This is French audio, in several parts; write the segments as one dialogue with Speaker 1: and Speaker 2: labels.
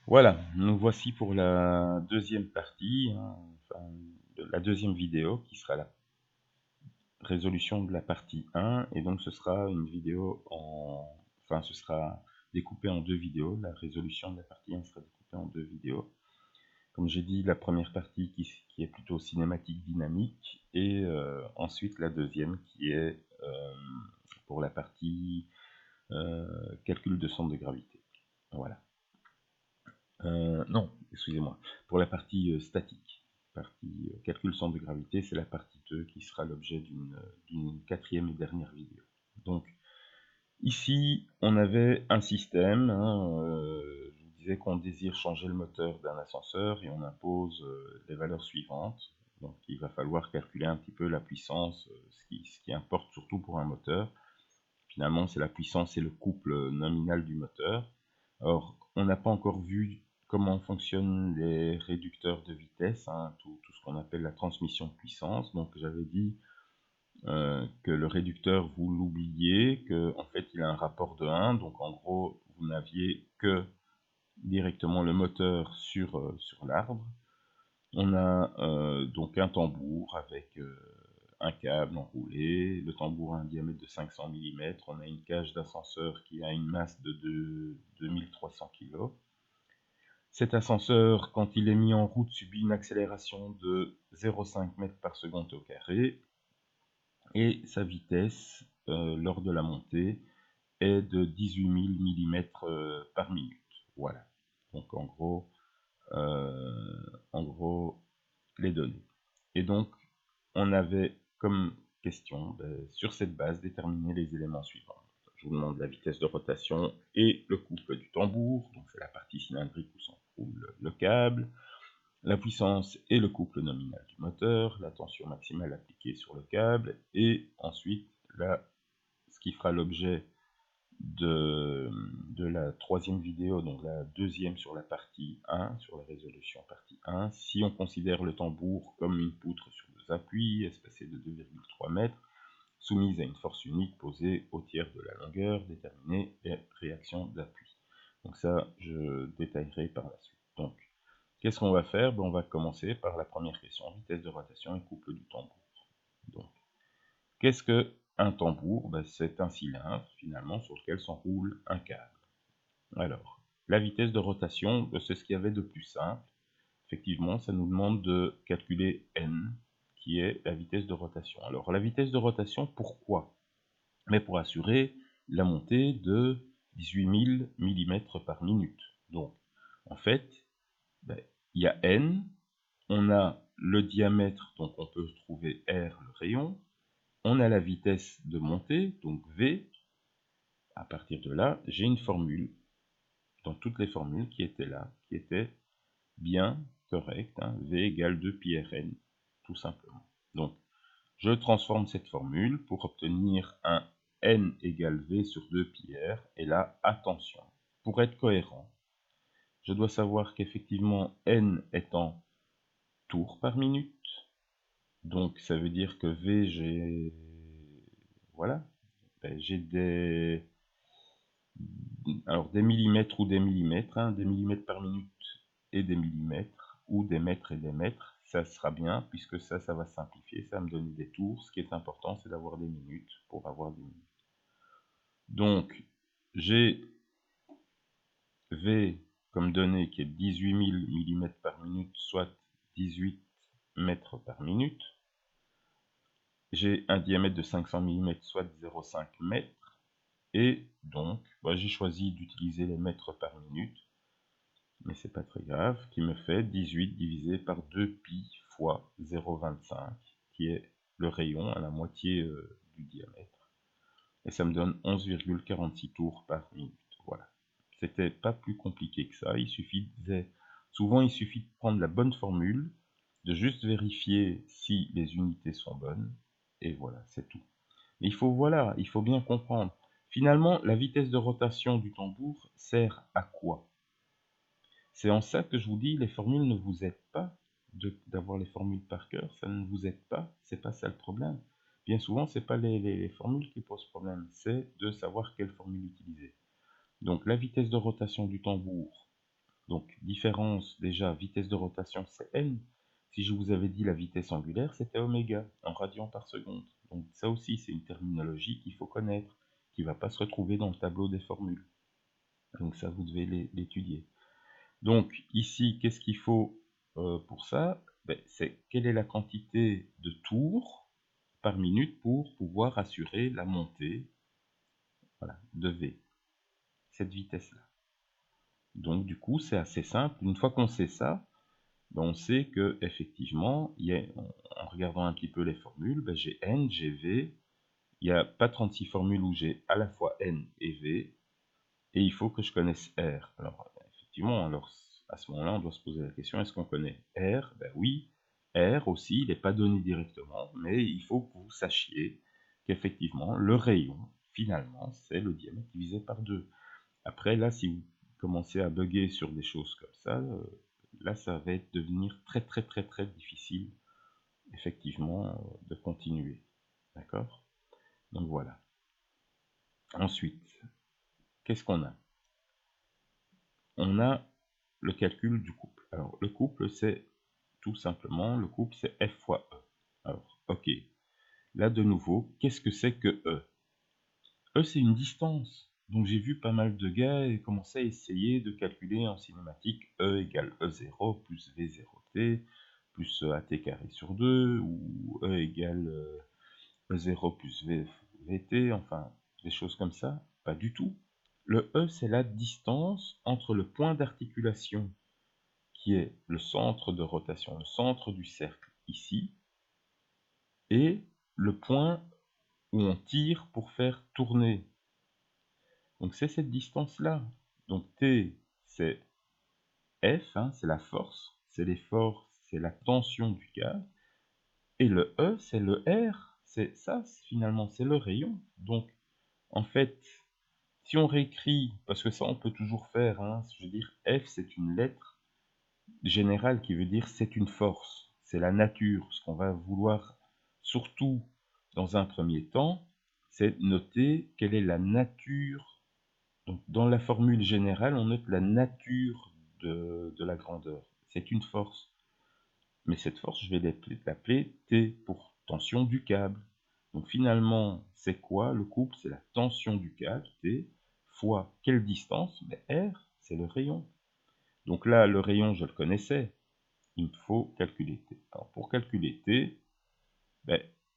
Speaker 1: Voilà, nous voici pour la deuxième partie, hein, enfin, de la deuxième vidéo qui sera la résolution de la partie 1, et donc ce sera une vidéo enfin ce sera découpé en deux vidéos. La résolution de la partie 1 sera découpée en deux vidéos. Comme j'ai dit, la première partie qui est plutôt cinématique dynamique, et ensuite la deuxième qui est pour la partie calcul de centre de gravité. Voilà. Non, excusez-moi. Pour la partie statique, partie calcul centre de gravité, c'est la partie 2 qui sera l'objet d'une quatrième et dernière vidéo. Donc, ici, on avait un système. Je vous disais qu'on désire changer le moteur d'un ascenseur et on impose les valeurs suivantes. Donc, il va falloir calculer un petit peu la puissance, ce qui importe surtout pour un moteur. Finalement, c'est la puissance et le couple nominal du moteur. Alors, on n'a pas encore vu comment fonctionnent les réducteurs de vitesse, hein, tout ce qu'on appelle la transmission de puissance. Donc, j'avais dit que le réducteur, vous l'oubliez, qu'en fait, il a un rapport de 1. Donc, en gros, vous n'aviez que directement le moteur sur l'arbre. On a donc un tambour avec un câble enroulé. Le tambour a un diamètre de 500 mm. On a une cage d'ascenseur qui a une masse de 2300 kg. Cet ascenseur, quand il est mis en route, subit une accélération de 0,5 m par seconde au carré. Et sa vitesse, lors de la montée, est de 18 000 mm par minute. Voilà. Donc en gros, les données. Et donc, on avait comme question, sur cette base, déterminer les éléments suivants. Je vous demande la vitesse de rotation et le couple du tambour, donc c'est la partie cylindrique où s'enroule le câble, la puissance et le couple nominal du moteur, la tension maximale appliquée sur le câble, et ensuite ce qui fera l'objet de la troisième vidéo, donc la deuxième sur la partie 1, sur la résolution partie 1, si on considère le tambour comme une poutre sur deux appuis, espacée de 2,3 mètres, soumise à une force unique posée au tiers de la longueur, déterminer les réactions d'appui. Donc ça, je détaillerai par la suite. Donc, qu'est-ce qu'on va faire? On va commencer par la première question, vitesse de rotation et couple du tambour. Donc, qu'est-ce qu'un tambour? C'est un cylindre, finalement, sur lequel s'enroule un câble. Alors, la vitesse de rotation, c'est ce qu'il y avait de plus simple. Effectivement, ça nous demande de calculer n, qui est la vitesse de rotation. Alors, la vitesse de rotation, pourquoi? Mais pour assurer la montée de 18 000 mm par minute. Donc, en fait, il y a n, on a le diamètre, donc on peut trouver r, le rayon, on a la vitesse de montée, donc v. À partir de là, j'ai une formule, dans toutes les formules qui étaient là, qui étaient bien correctes, hein, v égale 2 pi rn, tout simplement. Donc, je transforme cette formule pour obtenir un n égale v sur 2 pi r, et là, attention, pour être cohérent, je dois savoir qu'effectivement, n est en tours par minute, donc ça veut dire que v, voilà, j'ai des millimètres ou des millimètres, hein, des millimètres par minute et des millimètres, ou des mètres et des mètres, ça sera bien, puisque ça va simplifier, ça va me donner des tours. Ce qui est important, c'est d'avoir des minutes pour avoir des minutes. Donc, j'ai V comme donnée qui est 18 000 mm par minute, soit 18 mètres par minute. J'ai un diamètre de 500 mm, soit 0,5 mètres. Et donc, j'ai choisi d'utiliser les mètres par minute, mais c'est pas très grave, qui me fait 18 divisé par 2 pi fois 0,25, qui est le rayon à la moitié du diamètre. Et ça me donne 11,46 tours par minute. Voilà. C'était pas plus compliqué que ça. Souvent, il suffit de prendre la bonne formule, de juste vérifier si les unités sont bonnes, et voilà, c'est tout. Mais il faut bien comprendre. Finalement, la vitesse de rotation du tambour sert à quoi? C'est en ça que je vous dis, les formules ne vous aident pas d'avoir les formules par cœur, ça ne vous aide pas, c'est pas ça le problème. Bien souvent, c'est pas les formules qui posent problème, c'est de savoir quelle formule utiliser. Donc la vitesse de rotation du tambour, Donc, différence, déjà, vitesse de rotation, c'est n. Si je vous avais dit la vitesse angulaire, c'était oméga, en radians par seconde. Donc, ça aussi, c'est une terminologie qu'il faut connaître, qui ne va pas se retrouver dans le tableau des formules. Donc, ça, vous devez l'étudier. Donc, ici, qu'est-ce qu'il faut pour ça? C'est quelle est la quantité de tours par minute pour pouvoir assurer la montée, voilà, de V, cette vitesse-là. Donc, du coup, c'est assez simple. Une fois qu'on sait ça, on sait que effectivement, en regardant un petit peu les formules, j'ai N, j'ai V. Il n'y a pas 36 formules où j'ai à la fois N et V. Et il faut que je connaisse R. Alors, effectivement, à ce moment-là, on doit se poser la question, est-ce qu'on connaît R? Ben oui, R aussi, il n'est pas donné directement, mais il faut que vous sachiez qu'effectivement, le rayon, finalement, c'est le diamètre divisé par 2. Après, là, si vous commencez à bugger sur des choses comme ça, là, ça va devenir très, très, très, très difficile, effectivement, de continuer. D'accord? Donc, voilà. Ensuite, qu'est-ce qu'on a? On a le calcul du couple. Alors, le couple, c'est tout simplement, le couple, c'est F fois E. Alors, ok. Là, de nouveau, qu'est-ce que c'est que E? E, c'est une distance. Donc, j'ai vu pas mal de gars commencer à essayer de calculer en cinématique E égale E0 plus V0t plus AT carré sur 2, ou E égale E0 plus VT, enfin, des choses comme ça. Pas du tout. Le E, c'est la distance entre le point d'articulation qui est le centre de rotation, le centre du cercle ici, et le point où on tire pour faire tourner. Donc c'est cette distance-là. Donc T, c'est F, hein, c'est la force, c'est l'effort, c'est la tension du câble, et le E, c'est le R, c'est ça finalement, c'est le rayon. Donc en fait, si on réécrit, parce que ça on peut toujours faire, hein, je veux dire, F c'est une lettre générale qui veut dire c'est une force, c'est la nature. Ce qu'on va vouloir surtout dans un premier temps, c'est noter quelle est la nature. Donc, dans la formule générale, on note la nature de la grandeur. C'est une force. Mais cette force, je vais l'appeler T pour tension du câble. Donc finalement, c'est quoi le couple? C'est la tension du câble, T, fois quelle distance? R, c'est le rayon. Donc là, le rayon, je le connaissais. Il me faut calculer T. Alors pour calculer T,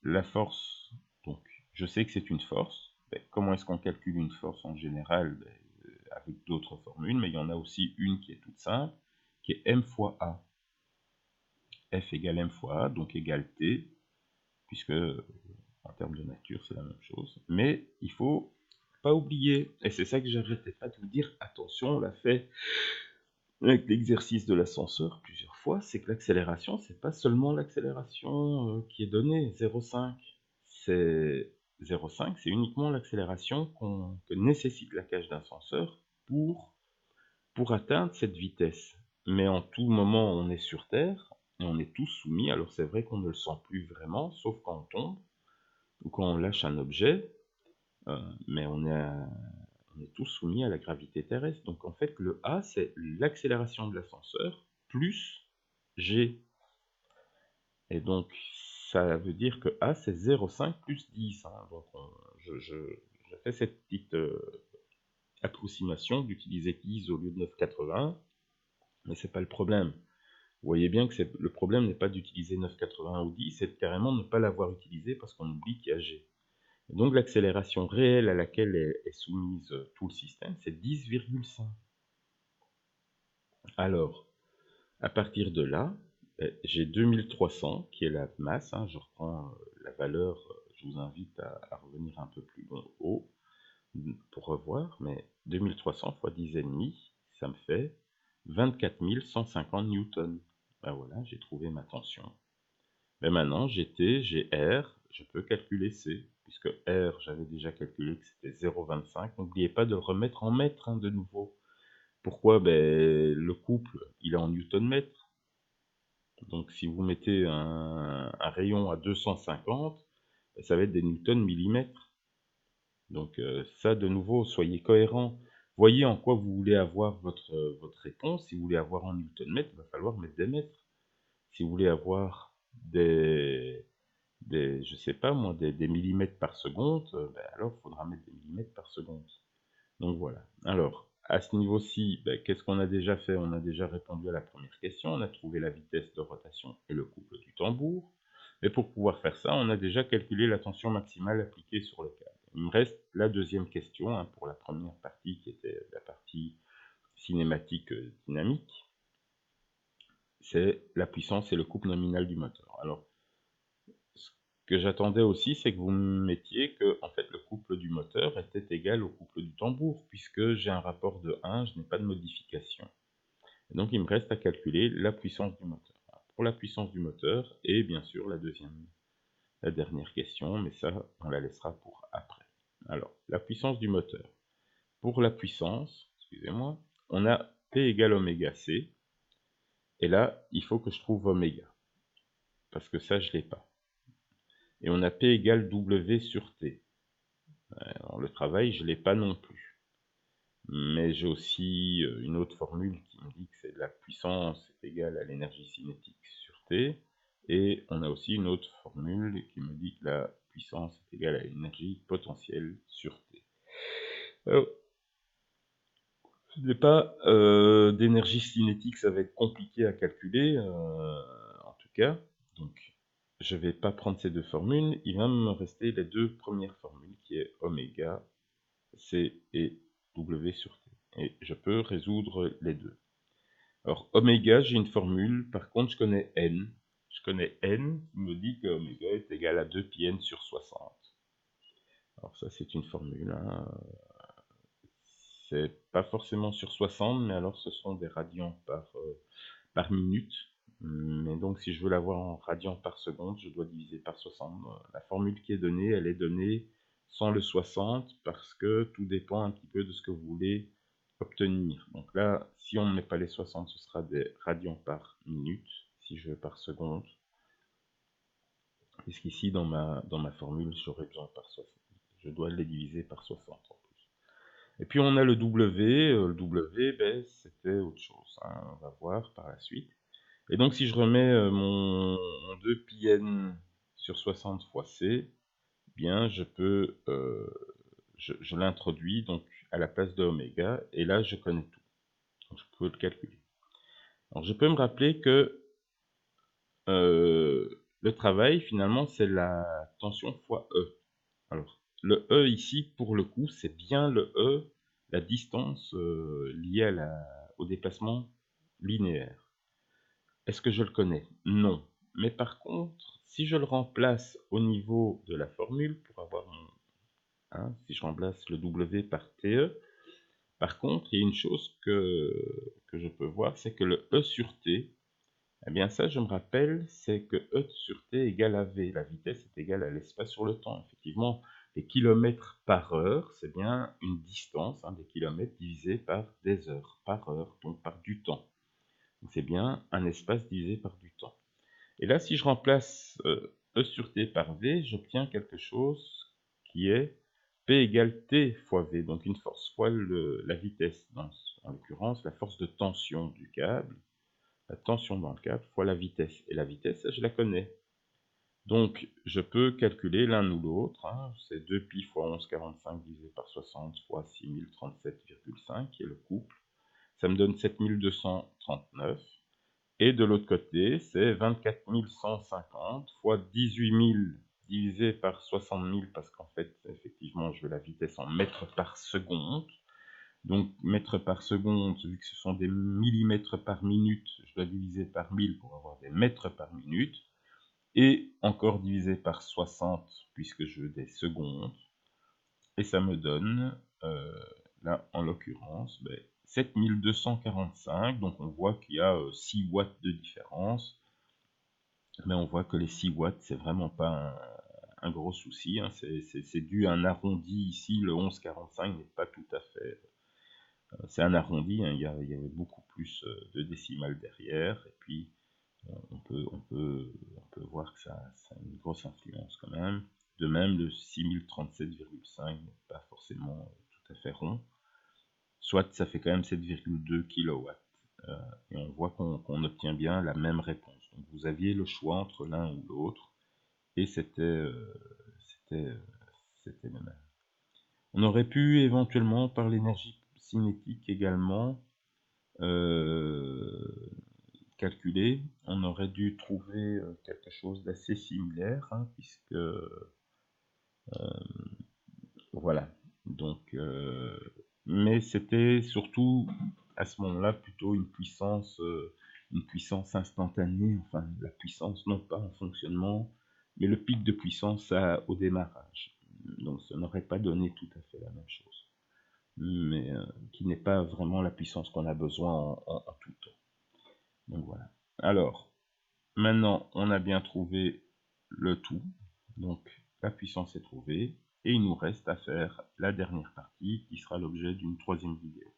Speaker 1: la force, donc je sais que c'est une force. Comment est-ce qu'on calcule une force en général? Avec d'autres formules, mais il y en a aussi une qui est toute simple, qui est M fois A. F égale M fois A, donc égale T, puisque en termes de nature, c'est la même chose. Mais il faut pas oublier, et c'est ça que j'arrêtais pas de vous dire, attention, on l'a fait avec l'exercice de l'ascenseur plusieurs fois, c'est que l'accélération, c'est pas seulement l'accélération qui est donnée, 0,5. C'est 0,5, c'est uniquement l'accélération que nécessite la cage d'ascenseur pour atteindre cette vitesse. Mais en tout moment, on est sur Terre, et on est tous soumis, alors c'est vrai qu'on ne le sent plus vraiment, sauf quand on tombe, ou quand on lâche un objet, mais on est tous soumis à la gravité terrestre. Donc en fait, le A, c'est l'accélération de l'ascenseur plus G. Et donc, ça veut dire que A, c'est 0,5 plus 10. Hein. Donc, je fais cette petite approximation d'utiliser 10 au lieu de 9,80. Mais c'est pas le problème. Vous voyez bien que le problème n'est pas d'utiliser 9,80 ou 10, c'est de carrément ne pas l'avoir utilisé parce qu'on oublie qu'il y a G. Et donc l'accélération réelle à laquelle est soumise tout le système, c'est 10,5. Alors, à partir de là, j'ai 2300 qui est la masse. Hein, je reprends la valeur, je vous invite à revenir un peu plus haut pour revoir, mais 2300 fois 10,5, ça me fait 24 150 newtons. Ben voilà, j'ai trouvé ma tension. Mais maintenant, j'ai T, j'ai R, je peux calculer C, puisque R, j'avais déjà calculé que c'était 0,25. N'oubliez pas de le remettre en mètres hein, de nouveau. Pourquoi? Le couple, il est en newton-mètre. Donc si vous mettez un rayon à 250, ça va être des newtons millimètres. Donc ça, de nouveau, soyez cohérents. voyez en quoi vous voulez avoir votre réponse. Si vous voulez avoir en Newton-mètre, il va falloir mettre des mètres. Si vous voulez avoir je sais pas moi, des millimètres par seconde, alors il faudra mettre des millimètres par seconde. Donc voilà. Alors, à ce niveau-ci, qu'est-ce qu'on a déjà fait? On a déjà répondu à la première question, on a trouvé la vitesse de rotation et le couple du tambour. Mais pour pouvoir faire ça, on a déjà calculé la tension maximale appliquée sur le câble. Il me reste la deuxième question, hein, pour la première partie qui était la partie cinématique dynamique. C'est la puissance et le couple nominal du moteur. Alors, ce que j'attendais aussi, c'est que vous me mettiez que en fait, le couple du moteur était égal au couple du tambour, puisque j'ai un rapport de 1, je n'ai pas de modification. Et donc, il me reste à calculer la puissance du moteur. Alors, pour la puissance du moteur, et bien sûr la dernière question, mais ça, on la laissera pour après. Alors, la puissance du moteur. Pour la puissance, excusez-moi, on a P égale oméga C, et là, il faut que je trouve oméga, parce que ça, je ne l'ai pas. Et on a P égale W sur T. Alors, le travail, je ne l'ai pas non plus. Mais j'ai aussi une autre formule qui me dit que c'est la puissance est égale à l'énergie cinétique sur T. Et on a aussi une autre formule qui me dit que la puissance est égale à l'énergie potentielle sur T. Alors, je n'ai pas d'énergie cinétique, ça va être compliqué à calculer, en tout cas. Donc, je ne vais pas prendre ces deux formules. Il va me rester les deux premières formules, qui est oméga, C et W sur T. Et je peux résoudre les deux. Alors, oméga, j'ai une formule. Par contre, je connais N. Je connais N qui me dit que oméga est égal à 2 pi n sur 60. Alors ça, c'est une formule. Hein. C'est pas forcément sur 60, mais alors ce sont des radians par minute. Mais donc, si je veux l'avoir en radians par seconde, je dois diviser par 60. La formule qui est donnée, elle est donnée sans le 60, parce que tout dépend un petit peu de ce que vous voulez obtenir. Donc là, si on ne met pas les 60, ce sera des radians par minute, si je veux par seconde. Puisqu'ici, dans ma formule, j'aurais besoin par 60. Je dois les diviser par 60 en plus. Et puis on a le W. Le W, c'était autre chose. Hein. On va voir par la suite. Et donc, si je remets mon 2 pi n sur 60 fois c, bien, je peux, je l'introduis donc à la place de oméga, et là, je connais tout. Donc, je peux le calculer. Alors, je peux me rappeler que le travail, finalement, c'est la tension fois E. Alors, le E ici, pour le coup, c'est bien le E, la distance liée au déplacement linéaire. Est-ce que je le connais? Non. Mais par contre, si je le remplace au niveau de la formule, pour avoir si je remplace le W par TE, par contre, il y a une chose que je peux voir, c'est que le E sur T, eh bien ça, je me rappelle, c'est que E sur T égale à V. La vitesse est égale à l'espace sur le temps. Effectivement, les kilomètres par heure, c'est bien une distance, des kilomètres divisé par des heures par heure, donc par du temps. C'est bien un espace divisé par du temps. Et là, si je remplace E sur T par V, j'obtiens quelque chose qui est P égale T fois V, donc une force fois la vitesse, en l'occurrence la force de tension du câble, la tension dans le câble fois la vitesse. Et la vitesse, je la connais. Donc, je peux calculer l'un ou l'autre. C'est 2 pi fois 11,45 divisé par 60 fois 6037,5, qui est le couple. Ça me donne 7239. Et de l'autre côté, c'est 24 150 fois 18 000 divisé par 60 000, parce qu'en fait, effectivement, je veux la vitesse en mètres par seconde. Donc, mètres par seconde, vu que ce sont des millimètres par minute, je dois diviser par 1000 pour avoir des mètres par minute. Et encore divisé par 60, puisque je veux des secondes. Et ça me donne, là, en l'occurrence, 7245. Donc, on voit qu'il y a 6 watts de différence. Mais on voit que les 6 watts, c'est vraiment pas un gros souci. C'est dû à un arrondi ici. Le 1145 n'est pas tout à fait... c'est un arrondi. Il y avait beaucoup plus de décimales derrière. Et puis, on peut voir que ça a une grosse influence quand même. De même, le 6037,5 n'est pas forcément tout à fait rond. soit ça fait quand même 7,2 kW. Et on voit qu'on obtient bien la même réponse. Donc vous aviez le choix entre l'un ou l'autre, et c'était le même. On aurait pu éventuellement, par l'énergie cinétique également, calculer. On aurait dû trouver quelque chose d'assez similaire, hein, puisque voilà. Donc, mais c'était surtout à ce moment-là plutôt une puissance instantanée, enfin la puissance non pas en fonctionnement, mais le pic de puissance au démarrage. Donc ça n'aurait pas donné tout à fait la même chose, mais qui n'est pas vraiment la puissance qu'on a besoin en tout temps. Donc voilà. Alors, maintenant on a bien trouvé le tout, donc la puissance est trouvée, et il nous reste à faire la dernière partie qui sera l'objet d'une troisième vidéo.